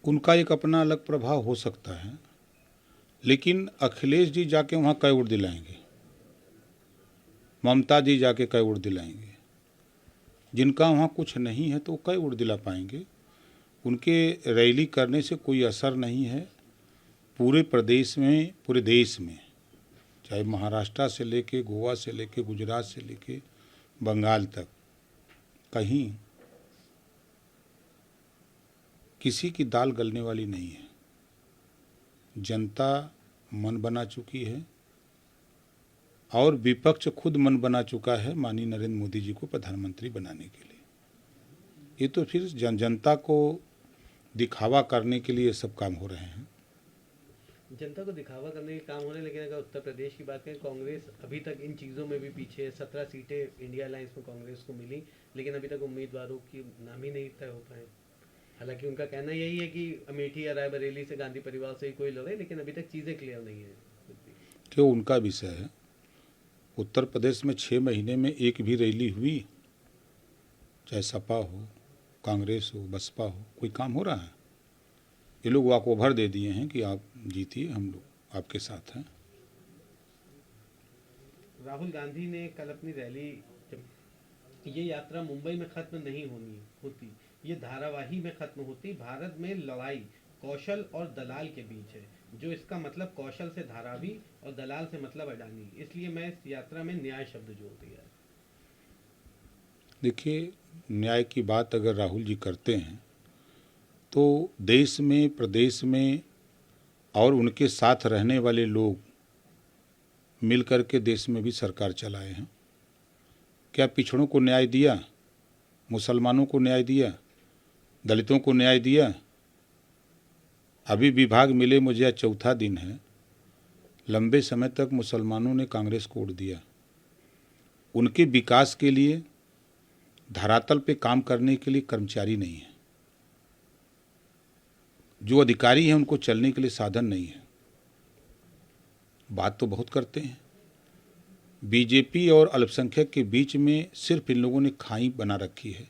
उनका एक अपना अलग प्रभाव हो सकता है, लेकिन अखिलेश जी जाके वहाँ कै वोट दिलाएंगे, ममता जी जाके कै वोट दिलाएंगे, जिनका वहाँ कुछ नहीं है तो वो कै वोट दिला पाएंगे। उनके रैली करने से कोई असर नहीं है। पूरे प्रदेश में, पूरे देश में, चाहे महाराष्ट्र से लेके, गोवा से लेके, गुजरात से लेके बंगाल तक, कहीं किसी की दाल गलने वाली नहीं है। जनता मन बना चुकी है और विपक्ष खुद मन बना चुका है माननीय नरेंद्र मोदी जी को प्रधानमंत्री बनाने के लिए। ये तो फिर जनता को दिखावा करने के लिए सब काम हो रहे हैं। जनता को दिखावा करने के काम हो रहे हैं, लेकिन अगर उत्तर प्रदेश की बात करें, कांग्रेस अभी तक इन चीज़ों में भी पीछे है। 17 सीटें इंडिया अलायंस में कांग्रेस को मिली, लेकिन अभी तक उम्मीदवारों की नाम ही नहीं तय हो पाए। हालांकि उनका कहना यही है कि अमेठी या रायबरेली से गांधी परिवार से ही कोई लड़े, लेकिन अभी तक चीज़ें क्लियर नहीं है। क्यों, उनका विषय है। उत्तर प्रदेश में 6 महीने में एक भी रैली हुई, चाहे सपा हो, कांग्रेस हो, बसपा हो, कोई काम हो रहा है? ये लोग वाक ओवर दे दिए हैं कि आप जीतिए, हम लोग आपके साथ हैं। राहुल गांधी ने कल अपनी रैली, ये यात्रा मुंबई में खत्म नहीं होती, ये धारावाही में खत्म होती। भारत में लड़ाई कौशल और दलाल के बीच है, जो इसका मतलब कौशल से धारावी और दलाल से मतलब अडानी। इसलिए मैं इस यात्रा में न्याय शब्द जोड़ दिया है। देखिए, न्याय की बात अगर राहुल जी करते हैं तो देश में, प्रदेश में और उनके साथ रहने वाले लोग मिलकर के देश में भी सरकार चलाए हैं। क्या पिछड़ों को न्याय दिया? मुसलमानों को न्याय दिया? दलितों को न्याय दिया? अभी विभाग मिले मुझे, चौथा दिन है। लंबे समय तक मुसलमानों ने कांग्रेस को वोट दिया। उनके विकास के लिए, धरातल पे काम करने के लिए कर्मचारी नहीं है। जो अधिकारी हैं उनको चलने के लिए साधन नहीं है। बात तो बहुत करते हैं। बीजेपी और अल्पसंख्यक के बीच में सिर्फ इन लोगों ने खाई बना रखी है।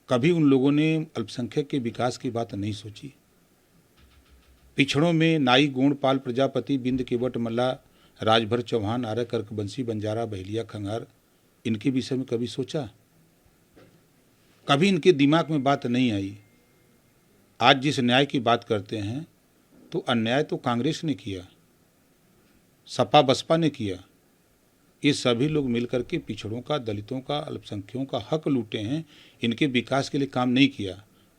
कभी उन लोगों ने अल्पसंख्यक के विकास की बात नहीं सोची। पिछड़ों में नाई, गोंडपाल, प्रजापति, बिंद, केवट, मल्ला, राजभर, चौहान, आर्य, कर्क, बंसी, बंजारा, बहेलिया, खंगार, इनके विषय में कभी सोचा? कभी इनके दिमाग में बात नहीं आई। आज जिस न्याय की बात करते हैं तो अन्याय तो कांग्रेस ने किया, सपा बसपा ने किया। ये सभी लोग मिलकर के पिछड़ों का, दलितों का, अल्पसंख्यकों का हक लूटे हैं। इनके विकास के लिए काम नहीं किया।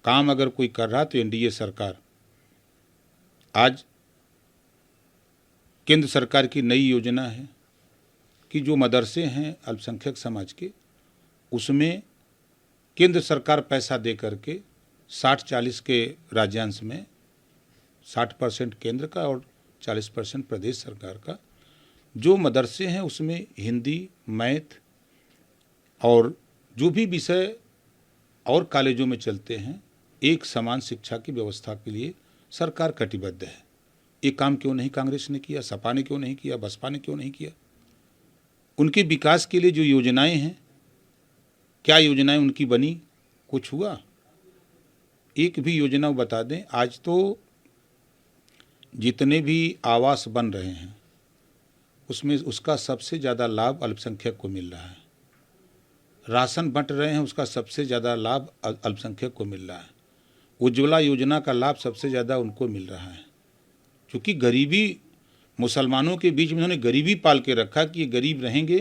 काम अगर कोई कर रहा तो एनडीए सरकार। आज केंद्र सरकार की नई योजना है कि जो मदरसे हैं अल्पसंख्यक समाज के, उसमें केंद्र सरकार पैसा दे करके 60-40 के राज्यांश में 60% केंद्र का और 40% प्रदेश सरकार का, जो मदरसे हैं उसमें हिंदी, मैथ और जो भी विषय और कॉलेजों में चलते हैं, एक समान शिक्षा की व्यवस्था के लिए सरकार कटिबद्ध है। ये काम क्यों नहीं कांग्रेस ने किया? सपा ने क्यों नहीं किया? बसपा ने क्यों नहीं किया? उनके विकास के लिए जो योजनाएं हैं, क्या योजनाएं उनकी बनी? कुछ हुआ? एक भी योजना बता दें। आज तो जितने भी आवास बन रहे हैं उसमें उसका सबसे ज़्यादा लाभ अल्पसंख्यक को मिल रहा है। राशन बंट रहे हैं, उसका सबसे ज़्यादा लाभ अल्पसंख्यक को मिल रहा है। उज्ज्वला योजना का लाभ सबसे ज़्यादा उनको मिल रहा है। क्योंकि गरीबी, मुसलमानों के बीच में उन्होंने गरीबी पाल के रखा कि ये गरीब रहेंगे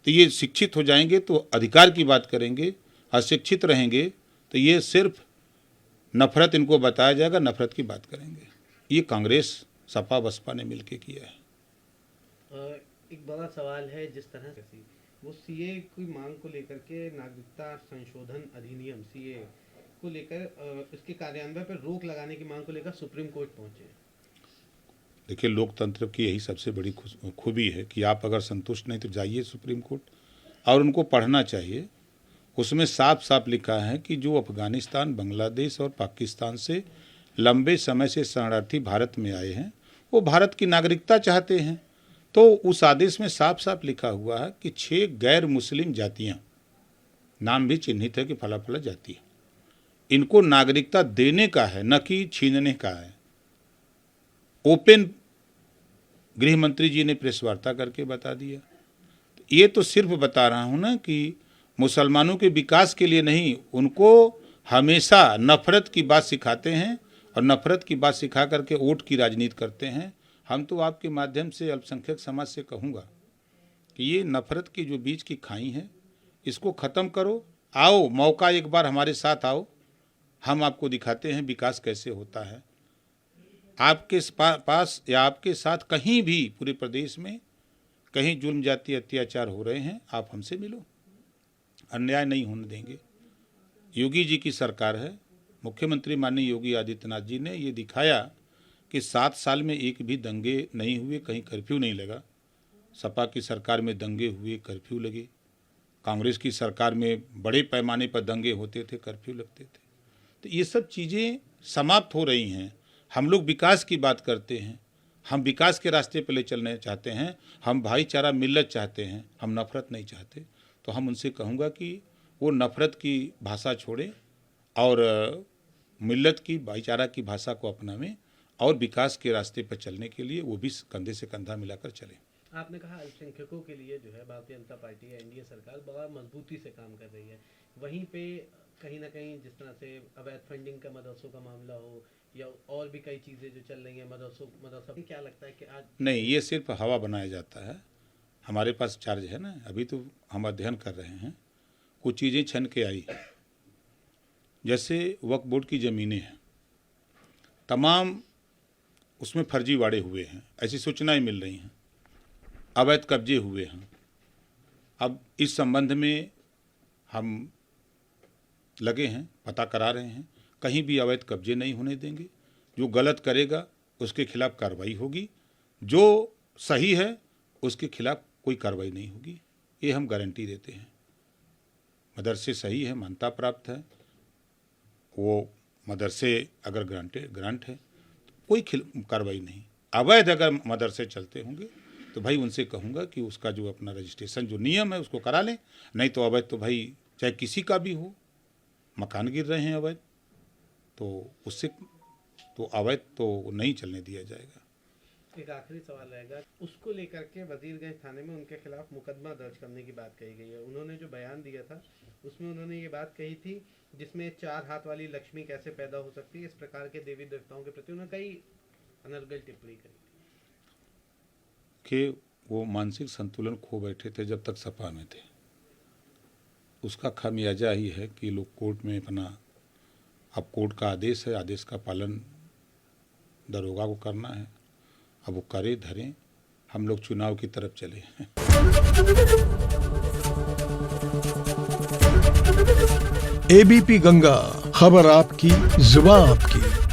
तो ये शिक्षित हो जाएंगे तो अधिकार की बात करेंगे, अशिक्षित रहेंगे तो ये सिर्फ नफरत इनको बताया जाएगा, नफरत की बात करेंगे। ये कांग्रेस, सपा, बसपा ने मिलकर किया है। एक बड़ा सवाल है, जिस तरह से वो सीए की मांग को लेकर के, नागरिकता संशोधन अधिनियम सीए को लेकर इसके कार्यान्वयन पर रोक लगाने की मांग को लेकर सुप्रीम कोर्ट पहुंचे। देखिए, लोकतंत्र की यही सबसे बड़ी खूबी है कि आप अगर संतुष्ट नहीं तो जाइए सुप्रीम कोर्ट, और उनको पढ़ना चाहिए। उसमें साफ साफ लिखा है कि जो अफगानिस्तान, बांग्लादेश और पाकिस्तान से लंबे समय से शरणार्थी भारत में आए हैं वो भारत की नागरिकता चाहते हैं। तो उस आदेश में साफ साफ लिखा हुआ है कि 6 गैर मुस्लिम जातियां, नाम भी चिन्हित है कि फला फला जाति है, इनको नागरिकता देने का है, न कि छीनने का है। ओपन गृह मंत्री जी ने प्रेस वार्ता करके बता दिया। ये तो सिर्फ बता रहा हूं ना कि मुसलमानों के विकास के लिए नहीं, उनको हमेशा नफरत की बात सिखाते हैं और नफरत की बात सिखा करके वोट की राजनीति करते हैं। हम तो आपके माध्यम से अल्पसंख्यक समाज से कहूँगा कि ये नफरत की जो बीच की खाई है, इसको ख़त्म करो। आओ, मौका एक बार हमारे साथ आओ, हम आपको दिखाते हैं विकास कैसे होता है। आपके पास या आपके साथ कहीं भी पूरे प्रदेश में कहीं जुल्म जाति अत्याचार हो रहे हैं, आप हमसे मिलो, अन्याय नहीं होने देंगे। योगी जी की सरकार है, मुख्यमंत्री माननीय योगी आदित्यनाथ जी ने ये दिखाया कि 7 साल में एक भी दंगे नहीं हुए, कहीं कर्फ्यू नहीं लगा। सपा की सरकार में दंगे हुए, कर्फ्यू लगे। कांग्रेस की सरकार में बड़े पैमाने पर दंगे होते थे, कर्फ्यू लगते थे। तो ये सब चीज़ें समाप्त हो रही हैं। हम लोग विकास की बात करते हैं, हम विकास के रास्ते पर ले चलने चाहते हैं, हम भाईचारा मिल्लत चाहते हैं, हम नफरत नहीं चाहते। तो हम उनसे कहूँगा कि वो नफरत की भाषा छोड़ें और मिल्लत की, भाईचारा की भाषा को अपनावें और विकास के रास्ते पर चलने के लिए वो भी कंधे से कंधा मिलाकर चलें। आपने कहा अल्पसंख्यकों के लिए जो है भारतीय जनता पार्टी या एनडीए सरकार बड़ा मजबूती से काम कर रही है। वहीं पे कहीं ना कहीं जिस तरह से अवैध फंडिंग का मदरसों का मामला हो या और भी कई चीज़ें जो चल रही हैं मदरसा, क्या लगता है कि आज नहीं, ये सिर्फ हवा बनाया जाता है। हमारे पास चार्ज है ना, अभी तो हम अध्ययन कर रहे हैं। कुछ चीज़ें छन के आई, जैसे वक्फ बोर्ड की ज़मीनें हैं, तमाम उसमें फर्जीवाड़े हुए हैं, ऐसी सूचनाएं मिल रही हैं, अवैध कब्जे हुए हैं। अब इस संबंध में हम लगे हैं, पता करा रहे हैं, कहीं भी अवैध कब्जे नहीं होने देंगे। जो गलत करेगा उसके खिलाफ कार्रवाई होगी, जो सही है उसके खिलाफ कोई कार्रवाई नहीं होगी, ये हम गारंटी देते हैं। मदरसे सही है, मान्यता प्राप्त है, वो मदरसे अगर ग्रांट है तो कोई कार्रवाई नहीं। अवैध अगर मदरसे चलते होंगे तो भाई उनसे कहूँगा कि उसका जो अपना रजिस्ट्रेशन जो नियम है उसको करा लें, नहीं तो अवैध तो भाई चाहे किसी का भी हो, मकान गिर रहे हैं अवैध, तो उससे तो अवैध तो नहीं चलने दिया जाएगा। एक आखिरी सवाल रहेगा, उसको लेकर के वजीरगंज थाने में उनके खिलाफ मुकदमा दर्ज करने की बात कही गई है। उन्होंने जो बयान दिया था उसमें उन्होंने ये बात कही थी जिसमें 4 हाथ वाली लक्ष्मी कैसे पैदा हो सकती है, इस प्रकार के देवी देवताओं के प्रति उन्होंने कई अनर्गल टिप्पणी करी कि वो मानसिक संतुलन खो बैठे थे जब तक सपा में थे। उसका खामियाजा ही है कि लोग कोर्ट में अपना, अब कोर्ट का आदेश है, आदेश का पालन दरोगा को करना है, अब वो करे धरें, हम लोग चुनाव की तरफ चले हैं। एबीपी गंगा, खबर आपकी, जुबान आपकी।